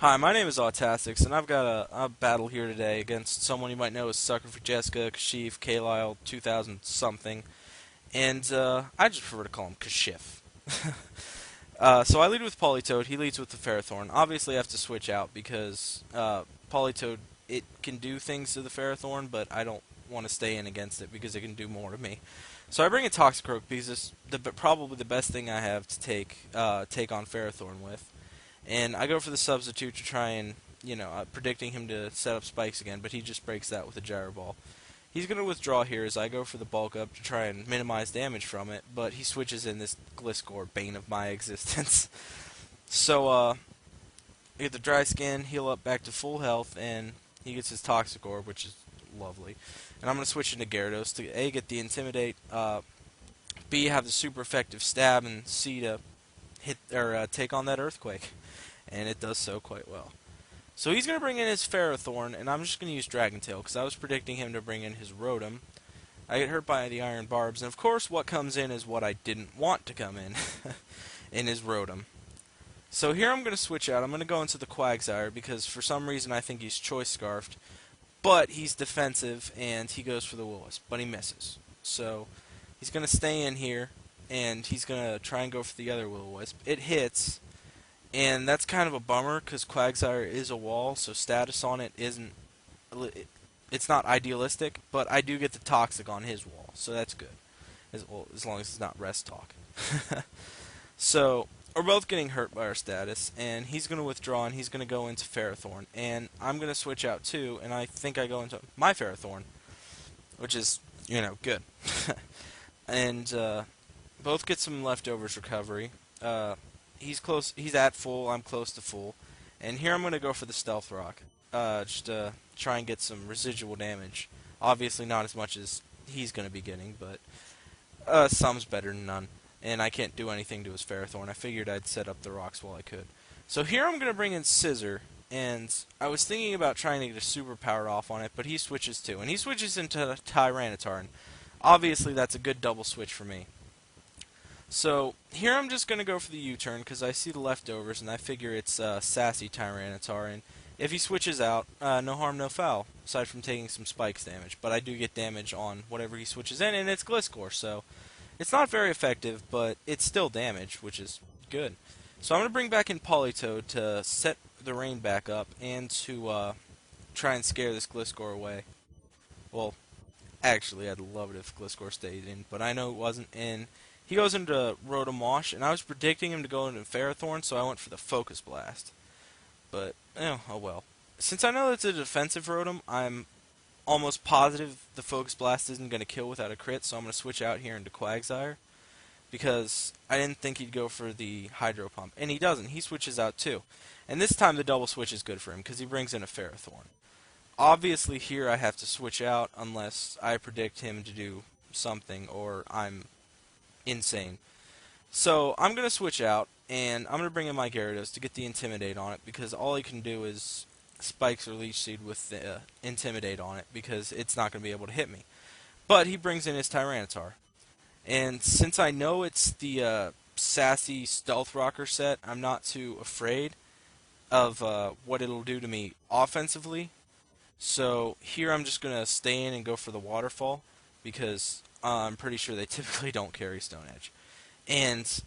Hi, my name is Autastix, and I've got a battle here today against someone you might know as Sucker4Jessica, Kashif, Kalile, 2000 something, and I just prefer to call him Kashif. So I lead with Politoed, he leads with the Ferrothorn. Obviously I have to switch out because Politoed, it can do things to the Ferrothorn, but I don't want to stay in against it because it can do more to me. So I bring a Toxicroak because it's probably the best thing I have to take on Ferrothorn with. And I go for the substitute to try and, predicting him to set up spikes again, but he just breaks that with a gyro ball. He's going to withdraw here as I go for the bulk up to try and minimize damage from it, but he switches in this Gliscor, bane of my existence. So, I get the dry skin, heal up back to full health, and he gets his Toxic Orb, which is lovely. And I'm going to switch into Gyarados to A, get the Intimidate, B, have the super effective stab, and C, to hit or take on that Earthquake. And it does so quite well. So he's going to bring in his Ferrothorn, and I'm just going to use Dragon Tail, because I was predicting him to bring in his Rotom. I get hurt by the Iron Barbs, and of course what comes in is what I didn't want to come in his Rotom. So here I'm going to switch out. I'm going to go into the Quagsire, because for some reason I think he's Choice Scarfed, but he's defensive, and he goes for the Will-O-Wisp, but he misses. So he's going to stay in here, and he's going to try and go for the other Will-O-Wisp. It hits, and that's kind of a bummer because Quagsire is a wall, so status on it isn't. It's not idealistic, but I do get the toxic on his wall, so that's good. As long as it's not rest talk. So we're both getting hurt by our status, and he's going to withdraw, and he's going to go into Ferrothorn, and I'm going to switch out too, and I think I go into my Ferrothorn, which is good. And both get some leftovers recovery. He's close. He's at full. I'm close to full. And here I'm going to go for the Stealth Rock. Just to try and get some residual damage. Obviously not as much as he's going to be getting, but some's better than none. And I can't do anything to his Ferrothorn. I figured I'd set up the rocks while I could. So here I'm going to bring in Scissor. And I was thinking about trying to get a super powered off on it, but he switches too. And he switches into Tyranitar. And obviously that's a good double switch for me. So here I'm just going to go for the U-turn because I see the leftovers and I figure it's Sassy Tyranitar, and if he switches out, no harm, no foul, aside from taking some spikes damage. But I do get damage on whatever he switches in, and it's Gliscor, so it's not very effective, but it's still damage, which is good. So I'm going to bring back in Politoed to set the rain back up and to try and scare this Gliscor away. Well, actually, I'd love it if Gliscor stayed in, but I know it wasn't in. He goes into Rotom-Wash, and I was predicting him to go into Ferrothorn, so I went for the Focus Blast. But, oh well. Since I know it's a defensive Rotom, I'm almost positive the Focus Blast isn't going to kill without a crit, so I'm going to switch out here into Quagsire, because I didn't think he'd go for the Hydro Pump. And he doesn't. He switches out too. And this time the double switch is good for him, because he brings in a Ferrothorn. Obviously here I have to switch out unless I predict him to do something, or I'm insane. So I'm going to switch out, and I'm going to bring in my Gyarados to get the Intimidate on it, because all he can do is Spikes or Leech Seed with the Intimidate on it, because it's not going to be able to hit me. But he brings in his Tyranitar. And since I know it's the Sassy Stealth Rocker set, I'm not too afraid of what it'll do to me offensively. So here I'm just going to stay in and go for the Waterfall, because I'm pretty sure they typically don't carry Stone Edge. And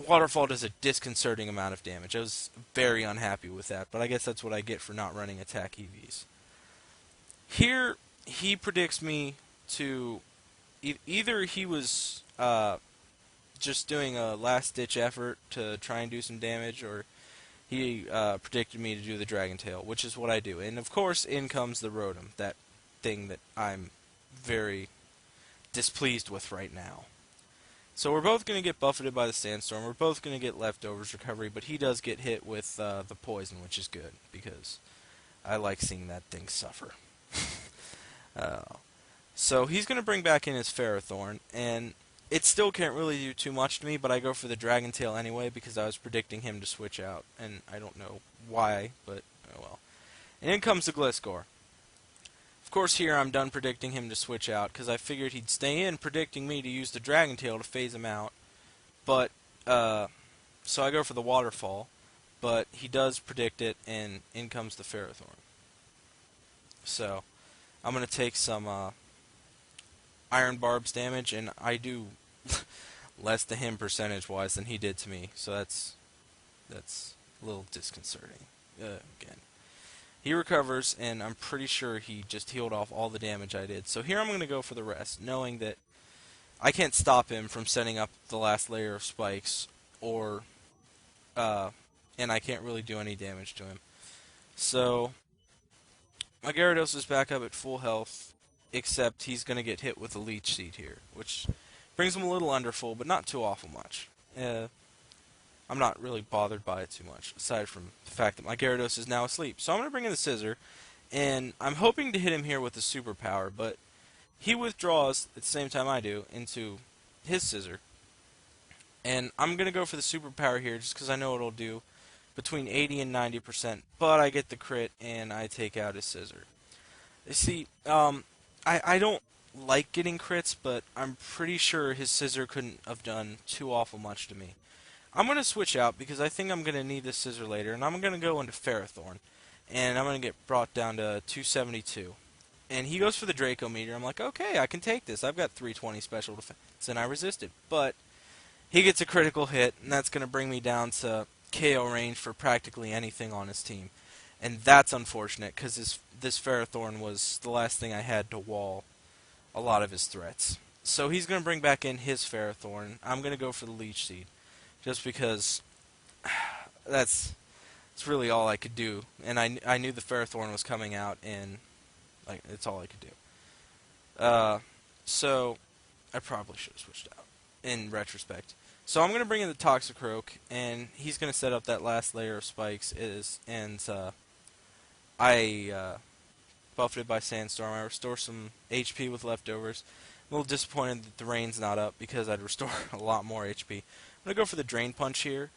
Waterfall does a disconcerting amount of damage. I was very unhappy with that, but I guess that's what I get for not running attack EVs. Here, he predicts me to... Either he was just doing a last-ditch effort to try and do some damage, or he predicted me to do the Dragon Tail, which is what I do. And of course, in comes the Rotom, that thing that I'm very displeased with right now. So we're both going to get buffeted by the Sandstorm. We're both going to get leftovers recovery, but he does get hit with the poison, which is good, because I like seeing that thing suffer. So he's going to bring back in his Ferrothorn, and it still can't really do too much to me, but I go for the Dragon Tail anyway, because I was predicting him to switch out, and I don't know why, but oh well. And in comes the Gliscor. Of course here I'm done predicting him to switch out, because I figured he'd stay in predicting me to use the Dragon Tail to phase him out. But, so I go for the Waterfall. but he does predict it, and in comes the Ferrothorn. So I'm going to take some Iron Barb's damage, and I do less to him percentage-wise than he did to me, so that's a little disconcerting. Again, he recovers, and I'm pretty sure he just healed off all the damage I did. So here I'm going to go for the rest, knowing that I can't stop him from setting up the last layer of spikes, or and I can't really do any damage to him. So my Gyarados is back up at full health, except he's going to get hit with a Leech Seed here, which brings him a little under full, but not too awful much. I'm not really bothered by it too much, aside from the fact that my Gyarados is now asleep. So I'm going to bring in the Scissor, and I'm hoping to hit him here with the Superpower, but he withdraws at the same time I do into his Scissor. And I'm going to go for the Superpower here just because I know it'll do between 80 and 90%, but I get the crit and I take out his Scissor. You see, I don't like getting crits, but I'm pretty sure his Scissor couldn't have done too awful much to me. I'm going to switch out because I think I'm going to need this Scissor later, and I'm going to go into Ferrothorn, and I'm going to get brought down to 272. And he goes for the Draco Meteor. I'm like, okay, I can take this. I've got 320 special defense, and I resisted. But he gets a critical hit, and that's going to bring me down to KO range for practically anything on his team. And that's unfortunate, because this Ferrothorn was the last thing I had to wall a lot of his threats. So he's going to bring back in his Ferrothorn. I'm going to go for the Leech Seed, just because that's really all I could do. And I knew the Ferrothorn was coming out, and like it's all I could do. So I probably should have switched out in retrospect. So I'm going to bring in the Toxicroak, and he's going to set up that last layer of spikes. I buffed it by Sandstorm. I restore some HP with leftovers. I'm a little disappointed that the rain's not up because I'd restore a lot more HP. I'm going to go for the Drain Punch here,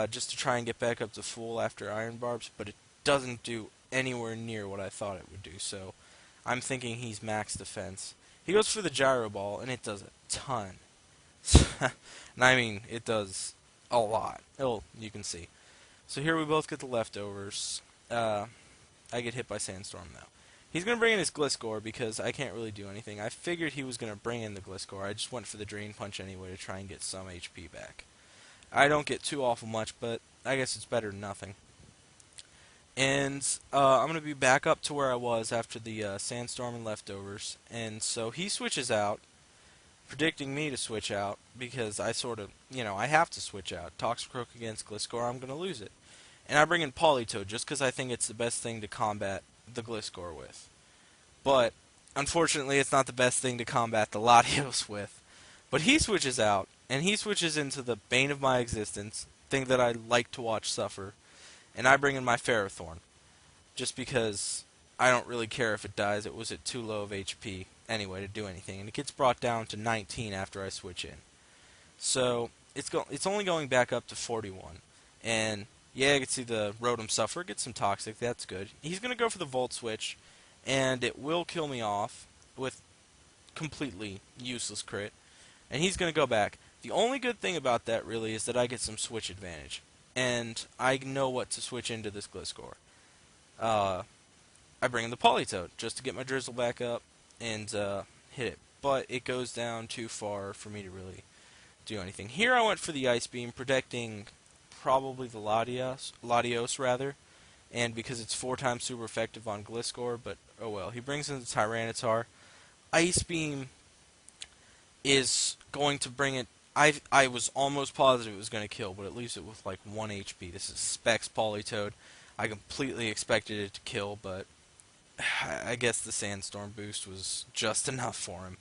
just to try and get back up to full after Iron Barbs, but it doesn't do anywhere near what I thought it would do, so I'm thinking he's max defense. He goes for the Gyro Ball, and it does a ton. And I mean, it does a lot. You can see. So here we both get the leftovers. I get hit by Sandstorm, though. He's going to bring in his Gliscor because I can't really do anything. I figured he was going to bring in the Gliscor. I just went for the Drain Punch anyway to try and get some HP back. I don't get too awful much, but I guess it's better than nothing. And I'm going to be back up to where I was after the Sandstorm and leftovers. And so he switches out, predicting me to switch out because I sort of, I have to switch out. Toxicroak against Gliscor, I'm going to lose it. And I bring in Politoed just because I think it's the best thing to combat the Gliscor with. But unfortunately, it's not the best thing to combat the Latios with. But he switches out, and he switches into the bane of my existence, thing that I like to watch suffer, and I bring in my Ferrothorn, just because I don't really care if it dies. It was at too low of HP anyway to do anything, and it gets brought down to 19 after I switch in. So it's only going back up to 41, and yeah, I can see the Rotom suffer, get some Toxic, that's good. He's going to go for the Volt Switch, and it will kill me off with completely useless crit, and he's going to go back. The only good thing about that really is that I get some switch advantage, and I know what to switch into this Gliscor. I bring in the Politoed just to get my Drizzle back up and hit it, but it goes down too far for me to really do anything. Here I went for the Ice Beam, protecting probably the Latios rather, and because it's 4 times super effective on Gliscor, but oh well. He brings in the Tyranitar. Ice Beam is going to bring it. I was almost positive it was going to kill, but it leaves it with like 1 HP. This is Specs Politoed. I completely expected it to kill, but I guess the Sandstorm boost was just enough for him.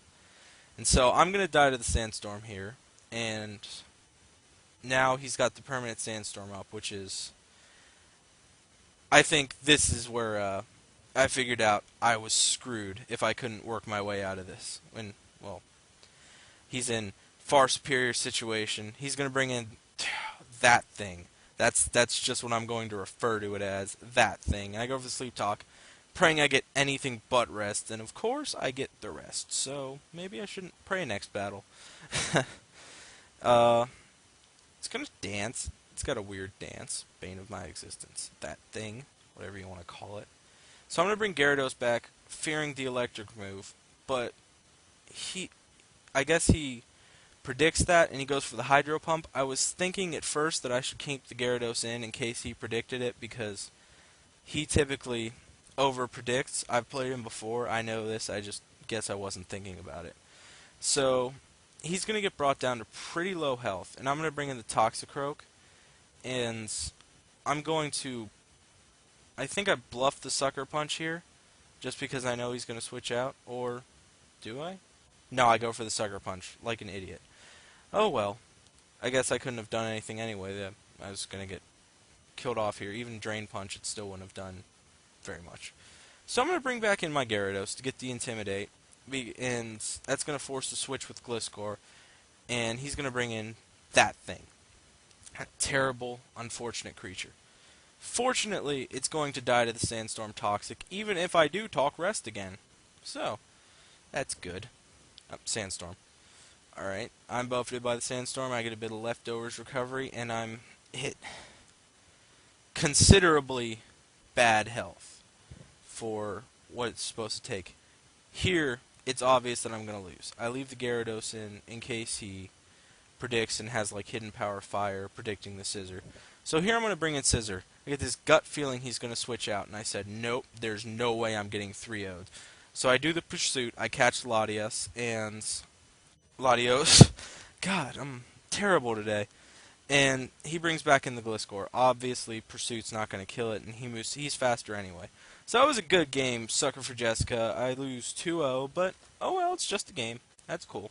And so I'm going to die to the Sandstorm here, and now he's got the permanent Sandstorm up, which is, I think this is where I figured out I was screwed if I couldn't work my way out of this. When, well, he's in far superior situation. He's going to bring in that thing. That's just what I'm going to refer to it as, that thing. And I go for the Sleep Talk, praying I get anything but rest, and of course I get the rest. So maybe I shouldn't pray next battle. It's gonna dance. It's got a weird dance. Bane of my existence. That thing. Whatever you want to call it. So I'm going to bring Gyarados back, fearing the electric move. But I guess he predicts that, and he goes for the Hydro Pump. I was thinking at first that I should keep the Gyarados in case he predicted it, because he typically over-predicts. I've played him before. I know this. I just guess I wasn't thinking about it. So he's going to get brought down to pretty low health, and I'm going to bring in the Toxicroak, and I'm going to... I think I bluffed the Sucker Punch here, just because I know he's going to switch out, or do I? No, I go for the Sucker Punch, like an idiot. Oh well. I guess I couldn't have done anything anyway. I was going to get killed off here. Even Drain Punch, it still wouldn't have done very much. So I'm going to bring back in my Gyarados to get the Intimidate, and that's going to force the switch with Gliscor, and he's going to bring in that thing. That terrible, unfortunate creature. Fortunately, it's going to die to the Sandstorm Toxic, even if I do talk Rest again. So, that's good. Sandstorm. Alright, I'm buffeted by the Sandstorm, I get a bit of Leftovers recovery, and I'm hit considerably bad health for what it's supposed to take. Here, it's obvious that I'm going to lose. I leave the Gyarados in case he predicts and has like Hidden Power Fire predicting the Scissor. So here I'm going to bring in Scissor. I get this gut feeling he's going to switch out, and I said, nope, there's no way I'm getting 3-0'd. So I do the Pursuit, I catch Latios, and Latios, God, I'm terrible today. And he brings back in the Gliscor. Obviously, Pursuit's not going to kill it, and he's faster anyway. So that was a good game, Sucker for Jessica. I lose 2-0, but oh well, it's just a game. That's cool.